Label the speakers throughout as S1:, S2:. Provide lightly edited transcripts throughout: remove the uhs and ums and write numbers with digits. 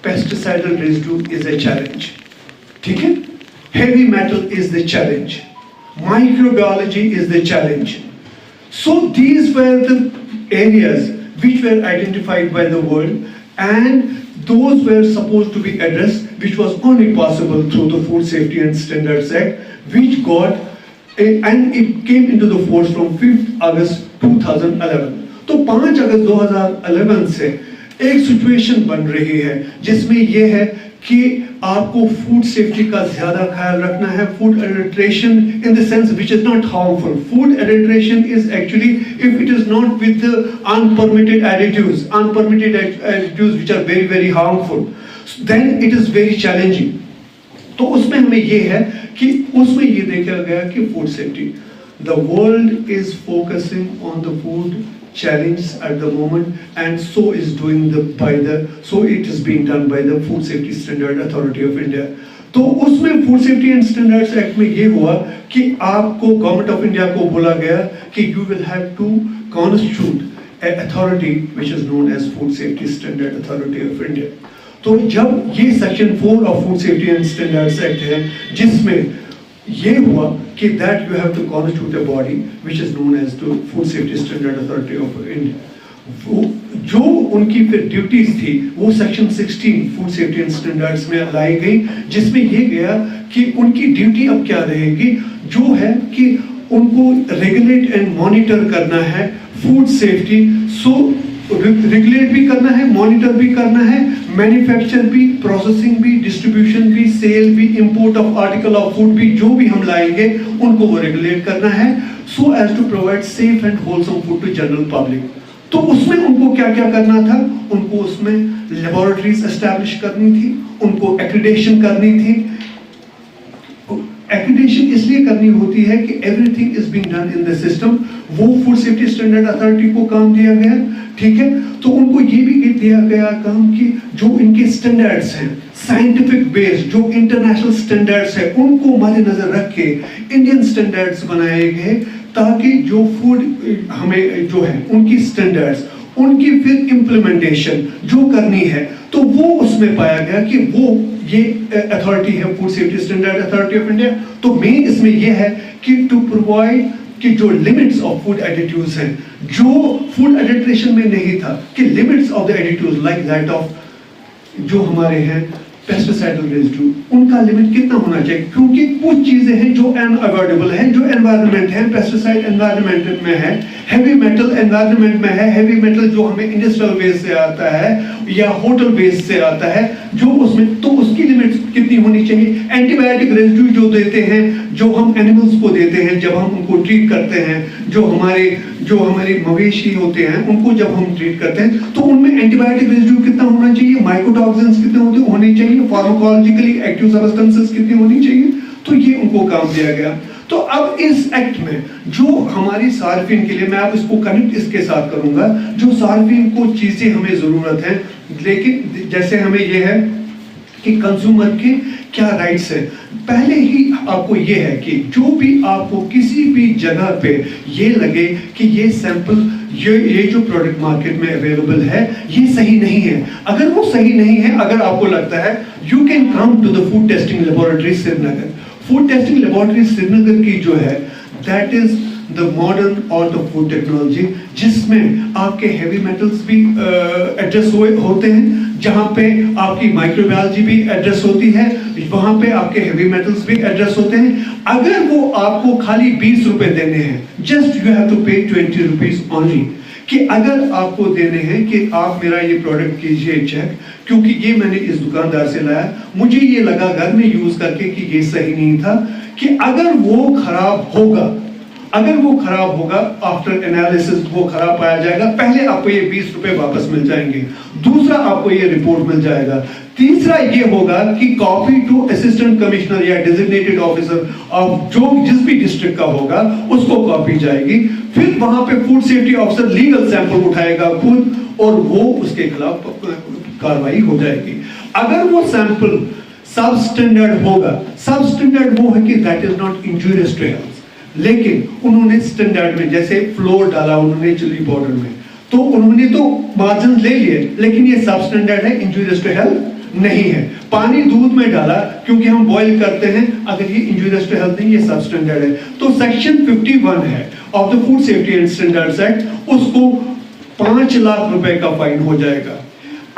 S1: pesticidal residue is a challenge. ठीक है? Heavy metal is the challenge. Microbiology is the challenge. So these were the areas which were identified by the world, and those were supposed to be addressed, which was only possible through the Food Safety and Standards Act, which got and it came into the force from 5th August 2011. तो 5 अगस्त 2011 से एक situation बन रही है जिसमें यह है कि आपको फूड सेफ्टी का ज्यादा ख्याल रखना है. Food adulteration in the sense which is not harmful. Food adulteration is actually if it is not with the unpermitted additives which are very very harmful, then it is very challenging. तो उसमें हमें ये है कि उसमें ये देखा गया कि food safety, the world is focusing on the food challenges at the moment, and so is doing so it is being done by the Food Safety Standard Authority of India. तो उसमें food safety and standards act में ये हुआ कि आपको government of India को बोला गया कि you will have to constitute a authority which is known as food safety standard authority of India. तो जब ये section 4 of food safety and standards act है जिसमें ये हुआ कि that you have to constitute a body which is known as the Food Safety Standard Authority of India. वो जो उनकी फिर ड्यूटीज थी वो section 16 food safety and standards में लाई गई, जिसमें ये गया कि उनकी ड्यूटी अब क्या रहेगी, जो है कि उनको रेगुलेट एंड मॉनिटर करना है फूड सेफ्टी. सो रेगुलेट भी करना है, मॉनिटर भी करना है, मैन्युफैक्चर भी, प्रोसेसिंग भी, डिस्ट्रीब्यूशन भी, सेल भी, import of article of food भी, जो भी हम लाएंगे उनको वो रेगुलेट करना है, so as to provide safe and wholesome food to general public. तो उसमें उनको क्या क्या करना था, उनको उसमें लेबोरेटरीज एस्टैब्लिश करनी थी, उनको एक्रीडेशन करनी थी. एक्रीडेशन इसलिए करनी होती है कि everything is being done in the system. वो फूड सेफ्टी स्टैंडर्ड अथॉरिटी को काम दिया गया, ठीक है. तो उनको ये भी दिया गया काम कि जो इनके स्टैंडर्ड्स हैं साइंटिफिक बेस्ड, जो इंटरनेशनल स्टैंडर्ड्स है उनको मद्देनजर रख के इंडियन स्टैंडर्ड्स बनाए गए, ताकि जो फूड हमें जो है उनकी स्टैंडर्ड्स, उनकी फिर इम्प्लीमेंटेशन जो करनी है, तो वो उसमें पाया गया कि वो ये अथॉरिटी है food safety standard authority of India. तो मेन इसमें ये है कि टू प्रोवाइड कि जो लिमिट्स ऑफ फूड एडिटिव्स हैं, जो फूड एडिट्रेशन में नहीं था, कि limits of the additives like that of जो हमारे हैं पेस्टिसाइडल रेजिड्यू, उनका लिमिट कितना होना चाहिए, क्योंकि कुछ चीजें हैं जो अनअवॉइडेबल हैं, जो एनवायरनमेंट है, पेस्टिसाइड एनवायरनमेंट में है, हैवी मेटल एनवायरनमेंट में है, हैवी मेटल जो हमें इंडस्ट्रियल वेस्ट से आता है या होटल वेस्ट से आता है, जो उसमें, तो उसकी लिमिट कितनी होनी चाहिए. एंटीबायोटिक रेजिड्यू जो देते हैं, जो हम एनिमल्स को देते हैं जब हम उनको ट्रीट करते हैं, जो हमारे मवेशी होते हैं उनको जब हम ट्रीट करते हैं, तो उनमें एंटीबायोटिक रेजिड्यू कितना होना चाहिए, माइकोटॉक्सिन्स कितने होने चाहिए, फार्माकोलॉजिकली एक्टिव सब्सटेंसेस कितनी होनी चाहिए. तो ये उनको काम दिया गया. तो अब इस एक्ट में जो हमारी सार्फिन के लिए, मैं अब इसको कनेक्ट इसके साथ करूंगा, जो सार्फिन को चीजें हमें जरूरत है, लेकिन जैसे हमें ये है कि कंज्यूमर के क्या राइट्स है. पहले ही आपको ये है कि जो भी आपको किसी भी जगह पे ये लगे कि ये सैंपल, ये जो प्रोडक्ट मार्केट में अवेलेबल है ये सही नहीं है, अगर वो सही नहीं है, अगर आपको लगता है, you can come to the food testing laboratory Srinagar. Food testing laboratory Srinagar की जो है that is the modern art of food technology, जिसमें आपके हैवी मेटल्स भी एड्रेस होते हैं, जहां पे आपकी माइक्रोबायोलॉजी भी एड्रेस होती है, वहां पे आपके हैवी मेटल्स भी एड्रेस होते हैं. अगर वो आपको खाली 20 रुपए देने हैं, जस्ट यू हैव टू पे 20 रुपीज ओनली, कि अगर आपको देने हैं कि आप मेरा ये प्रोडक्ट कीजिए चेक, क्योंकि ये मैंने इस दुकानदार से लाया, मुझे ये लगा घर में यूज करके कि ये सही नहीं था, कि अगर वो खराब होगा आफ्टर एनालिसिस वो खराब पाया जाएगा, पहले आपको ये 20 रुपए वापस मिल जाएंगे, दूसरा आपको ये रिपोर्ट मिल जाएगा, तीसरा ये होगा कि कॉपी टू असिस्टेंट कमिश्नर या डेजिग्नेटेड ऑफिसर ऑफ जिस भी डिस्ट्रिक्ट का होगा उसको कॉपी जाएगी, फिर वहां पे food safety officer legal sample उठाएगा खुद और वो उसके खिलाफ कार्रवाई हो जाएगी. अगर वो सैंपल सब स्टैंडर्ड होगा, सब स्टैंडर्ड वो है कि that is not injurious to health, लेकिन उन्होंने स्टैंडर्ड में जैसे फ्लोर डाला उन्होंने चिली पाउडर में, तो उन्होंने तो मार्जिन ले लिए, लेकिन ये सब स्टैंडर्ड है, इंजूरियस टू हेल्थ नहीं है। पानी दूध में डाला क्योंकि हम बॉईल करते हैं, अगर ये इंजूरियस टू हेल्थ नहीं, ये सब स्टैंडर्ड है। तो सेक्शन 51 है of the food safety and standards act, उसको 5 लाख रुपए का फाइन हो जाएगा।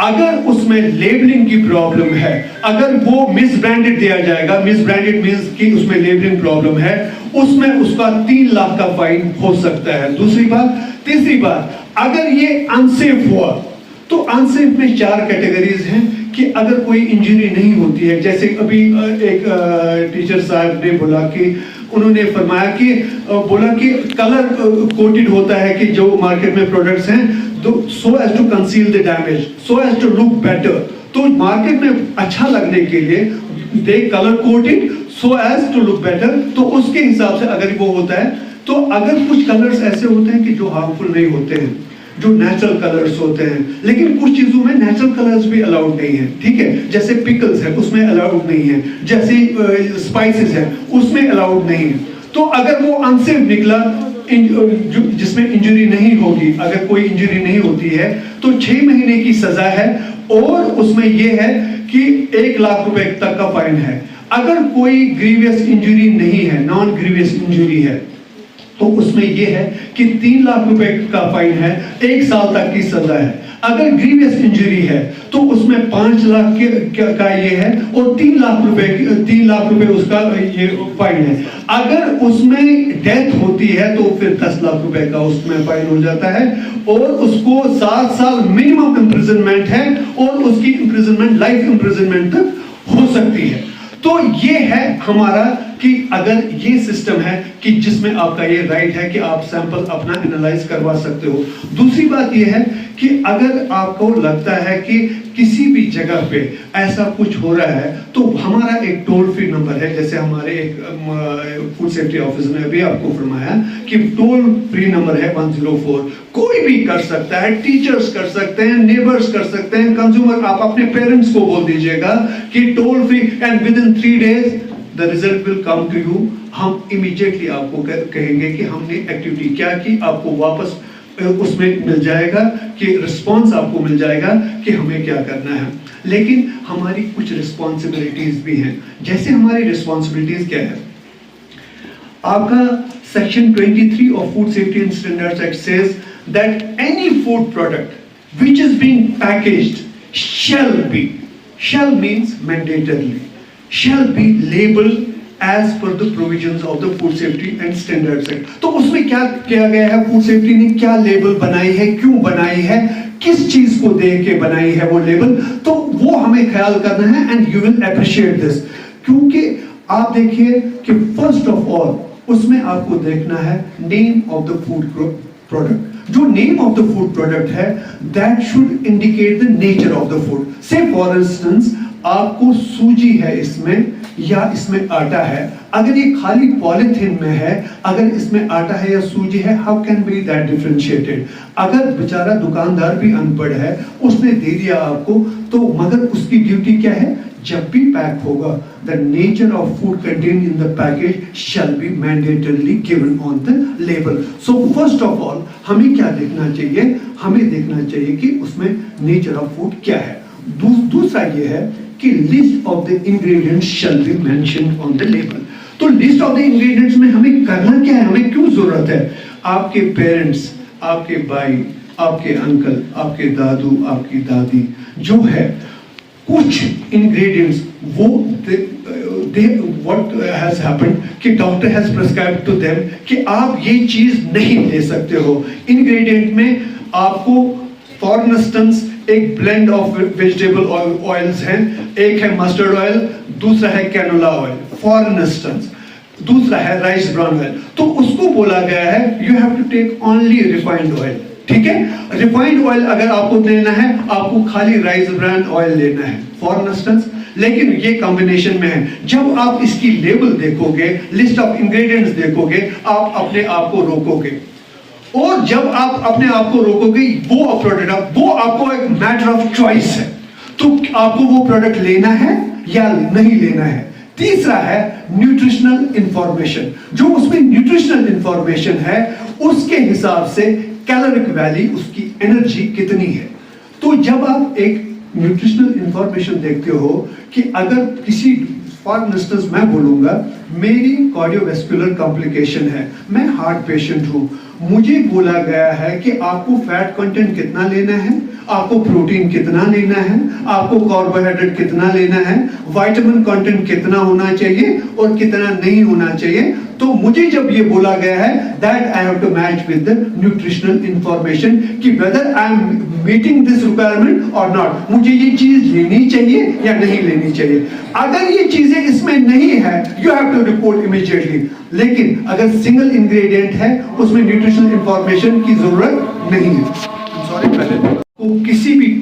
S1: अगर उसमें लेबलिंग की प्रॉब्लम है, अगर वो मिस ब्रांडेड दिया जाएगा, मिस ब्रांडेड मींस कि उसमें लेबलिंग प्रॉब्लम है, उसमें उसका 3 लाख का फाइन हो सकता है। दूसरी बात, तीसरी बात, अगर ये अनसेफ हुआ तो अनसेफ में 4 कैटेगरीज हैं कि अगर कोई इंजरी नहीं होती है, जैसे अभी एक टीचर साहब ने बोला कि उन्होंने फरमाया कि बोला कि कलर कोटेड होता है कि जो मार्केट में प्रोडक्ट्स हैं, तो so as to conceal the damage, so as to look better. तो मार्केट में अच्छा लगने के लिए they colour coated so as to look better. तो उसके हिसाब से अगर वो होता है, तो अगर कुछ कलर्स ऐसे होते हैं कि जो हार्मफुल नहीं होते हैं, जो नेचुरल कलर्स होते हैं, लेकिन कुछ चीजों में नेचुरल कलर्स भी अलाउड नहीं है, ठीक है, जैसे पिकल्स है उसमें अलाउड नहीं है, जैसे स्पाइसेस है उसमें अलाउड नहीं है। तो अगर वो अनसेफ निकला, जिसमें इंजरी नहीं होगी, अगर कोई इंजरी नहीं होती है, तो 6 महीने की सजा है और उसमें यह है कि 1 लाख रुपए तक का फाइन है। अगर कोई ग्रीवियस इंजरी नहीं है, नॉन ग्रीवियस इंजरी है, तो उसमें यह है कि 3 लाख रुपए का फाइन है, 1 साल तक की सजा है। अगर ग्रीवियस इंजरी है तो उसमें 5 लाख का ये है और 3 लाख रुपए उसका ये फाइन है। अगर उसमें डेथ होती है तो फिर 10 लाख रुपए का उसमें फाइन हो जाता है और उसको 7 साल मिनिमम इम्प्रिजनमेंट है और उसकी इम्प्रिजनमेंट लाइफ इम्प्रिजनमेंट तक हो सकती है। तो ये है हमारा कि अगर ये सिस्टम है कि जिसमें आपका ये राइट है कि आप सैंपल अपना एनालाइज करवा सकते हो। दूसरी बात ये है कि अगर आपको लगता है कि किसी भी जगह पे ऐसा कुछ हो रहा है, तो हमारा एक टोल फ्री नंबर है, जैसे हमारे एक फूड सेफ्टी ऑफिसर ने अभी आपको फरमाया कि टोल फ्री नंबर है 104। कोई भी कर सकता है, टीचर्स कर सकते हैं, नेबर्स कर सकते हैं, कंज्यूमर, आप अपने पेरेंट्स को बोल दीजिएगा कि toll free, and within 3 days the result will come to you. हम इमीडिएटली आपको कहेंगे कि हमने एक्टिविटी क्या की, आपको वापस उसमें मिल जाएगा कि रिस्पॉन्स आपको मिल जाएगा कि हमें क्या करना है। लेकिन हमारी कुछ रिस्पॉन्सिबिलिटीज भी हैं। जैसे हमारी रिस्पॉन्सिबिलिटीज क्या है, आपका section 23 of food safety and standards act says that any food product which is being packaged shall means mandatorily shall be labeled as per the provisions of the Food Safety and Standards Act। तो उसमें क्या किया गया है, food safety ने क्या label बनाई है, क्यों बनाई है, किस चीज को देख के बनाई है वो लेबल, तो वो हमें ख्याल करना है and you will appreciate this. क्योंकि आप देखिए कि फर्स्ट ऑफ ऑल उसमें आपको देखना है name of the food product. जो name of the food product है that should indicate the nature of the food. Say for instance आपको सूजी है इसमें या इसमें आटा है, अगर ये खाली पॉलिथीन में है, अगर इसमें आटा है या सूजी है, how can be that differentiated. अगर बेचारा दुकानदार भी अनपढ़ है, उसने दे दिया आपको, तो मगर उसकी ड्यूटी क्या है, जब भी पैक होगा the nature of food contain in the package shall be mandatorily given on the label. So first of all हमें क्या देखना चाहिए, हमें देखना चाहिए कि उसमें नेचर ऑफ फूड क्या है। दूसरा ये है कि list of the ingredients shall be mentioned on the label. तो लिस्ट ऑफ द इंग्रेडिएंट्स में हमें करना क्या है, हमें क्यों जरूरत है। आपके पेरेंट्स, आपके भाई, आपके अंकल, आपके दादू, आपकी दादी जो है, कुछ इंग्रेडिएंट्स वो व्हाट हैज हैपेंड कि doctor has prescribed to them कि आप ये चीज नहीं ले सकते हो। इंग्रेडिएंट में आपको फॉर इंस्टेंस एक ब्लेंड ऑफ वेजिटेबल ऑयल्स हैं, एक है मस्टर्ड ऑयल, दूसरा है कैनोला ऑयल फॉर इंस्टेंस, दूसरा है राइस ब्राउन ऑयल। तो उसको बोला गया है you have to take only refined oil. ठीक है, रिफाइंड ऑयल अगर आपको लेना है, आपको खाली राइस ब्राउन ऑयल लेना है फॉर इंस्टेंस, लेकिन ये कॉम्बिनेशन में है। जब आप इसकी लेबल देखोगे, लिस्ट ऑफ इंग्रेडिएंट्स देखोगे, आप अपने आप को रोकोगे, और जब आप अपने आप को रोकोगे वो प्रोडक्ट, वो आपको एक मैटर ऑफ चॉइस है, तो आपको वो प्रोडक्ट लेना है या नहीं लेना है। तीसरा है न्यूट्रिशनल इंफॉर्मेशन, जो उसमें न्यूट्रिशनल इंफॉर्मेशन है उसके हिसाब से कैलोरिक वैल्यू, उसकी एनर्जी कितनी है। तो जब आप एक न्यूट्रिशनल इंफॉर्मेशन देखते हो कि अगर किसी फॉर इंस्टेंस मैं बोलूंगा मेरी कार्डियोवैस्कुलर कॉम्प्लिकेशन है, मैं हार्ट पेशेंट हूं, मुझे बोला गया है कि आपको फैट कंटेंट कितना लेना है, आपको प्रोटीन कितना लेना है, आपको कार्बोहाइड्रेट कितना लेना है, विटामिन कंटेंट कितना होना चाहिए और कितना नहीं होना चाहिए। तो मुझे जब ये बोला गया है that I have to match with the nutritional information कि whether I am meeting this requirement और नॉट, मुझे ये चीज लेनी चाहिए या नहीं लेनी चाहिए। अगर ये चीजें इसमें नहीं है you have to report immediately, लेकिन अगर सिंगल इंग्रेडिएंट है उसमें न्यूट्रिशनल इंफॉर्मेशन की जरूरत नहीं है। सॉरी, पहले को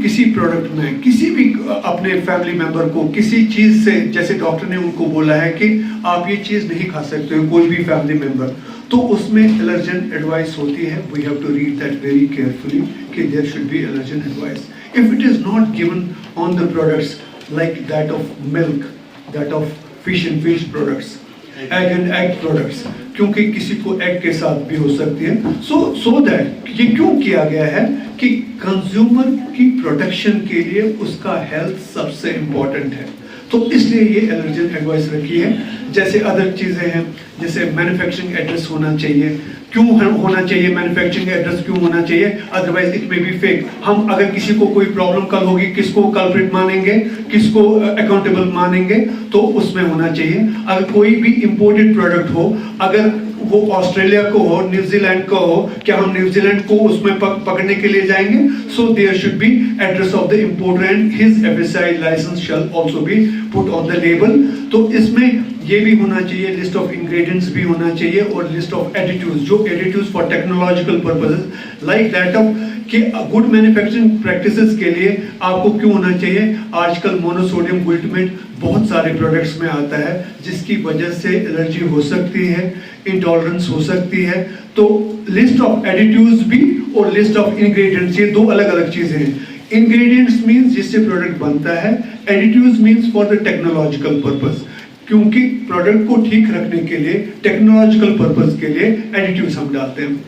S1: किसी प्रोडक्ट में किसी भी अपने फैमिली मेंबर को किसी चीज से, जैसे डॉक्टर ने उनको बोला है कि आप ये चीज नहीं खा सकते हो, कोई भी फैमिली मेंबर, तो उसमें एलर्जन एडवाइस होती है। We have to read that very carefully कि there should be allergen advice. If it is not given on the products like that of milk, that of fish and fish products, egg and egg products, क्योंकि किसी को egg के साथ भी हो सकती है। सो दैट ये क्यों किया गया है कि कंज्यूमर की प्रोटेक्शन के लिए उसका हेल्थ सबसे इंपॉर्टेंट है, तो इसलिए ये एलर्जन एडवाइस रखी है। जैसे अदर चीजें हैं, जैसे मैन्युफैक्चरिंग एड्रेस होना चाहिए। क्यों होना चाहिए मैन्युफैक्चरिंग एड्रेस, क्यों होना चाहिए? Otherwise it may be fake. हम अगर किसी को कोई प्रॉब्लम कल होगी, किसको कल्प्रिट मानेंगे, किसको अकाउंटेबल मानेंगे? तो उसमें होना चाहिए। अगर कोई भी इंपोर्टेड प्रोडक्ट हो, अगर वो ऑस्ट्रेलिया को हो, न्यूजीलैंड को हो, क्या हम न्यूजीलैंड को उसमें पकड़ने के लिए जाएंगे? So there should be address of the importer and his FSI license shall also be put on the label. तो इसमें ये भी होना चाहिए, लिस्ट ऑफ इंग्रेडिएंट्स भी होना चाहिए और लिस्ट ऑफ एडिटिव्स, जो additives for technological purposes like that of कि गुड मैन्युफैक्चरिंग प्रैक्टिसेस के लिए आपको क्यों होना चाहिए। आजकल मोनोसोडियम ग्लूटामेट बहुत सारे प्रोडक्ट्स में आता है जिसकी वजह से एलर्जी हो सकती है, इंटॉलरेंस हो सकती है। तो लिस्ट ऑफ एडिटिव्स भी और लिस्ट ऑफ इंग्रेडिएंट्स, ये दो अलग अलग चीजें हैं। इंग्रेडिएंट्स मींस जिससे प्रोडक्ट बनता है, additives means for the technological purpose, क्योंकि प्रोडक्ट को ठीक रखने के लिए टेक्नोलॉजिकल पर्पस के लिए एडिटिव्स हम डालते हैं।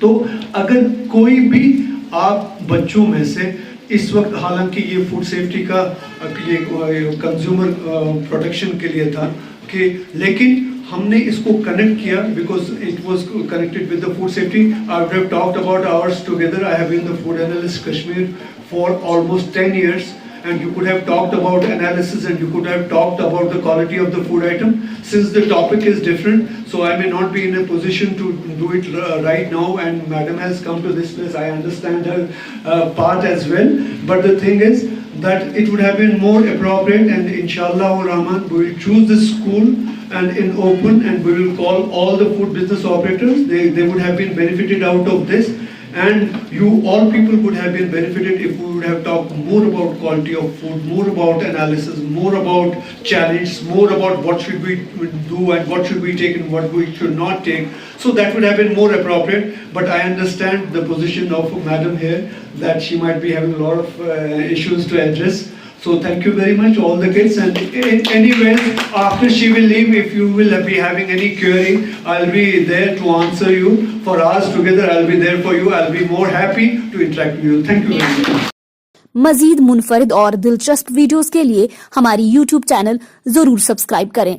S1: तो अगर कोई भी आप बच्चों में से इस वक्त, हालांकि ये फूड सेफ्टी का ये कंज्यूमर प्रोटेक्शन के लिए था कि, लेकिन हमने इसको कनेक्ट किया because it was connected with the food safety. I have talked about hours together. I have been the food analyst Kashmir for almost 10 years. And you could have talked about analysis and you could have talked about the quality of the food item. Since the topic is different, so I may not be in a position to do it right now, and madam has come to this place. I understand her part as well, but the thing is that it would have been more appropriate, and inshallah Rahman we will choose this school and in open, and we will call all the food business operators. They would have been benefited out of this. And you all people would have been benefited if we would have talked more about quality of food, more about analysis, more about challenge, more about what should we do and what should we take and what we should not take. So that would have been more appropriate. But I understand the position of madam here, that she might be having a lot of issues to address. So thank you very much, all the kids. And anyway, after she will leave, if you will be having any query, I'll be there to answer you. For hours together, I'll be there for you. I'll be more happy to interact with you. Thank you very much.
S2: मजीद मुनफरिद और दिलचस्प videos के लिए हमारी YouTube channel जरूर subscribe करें।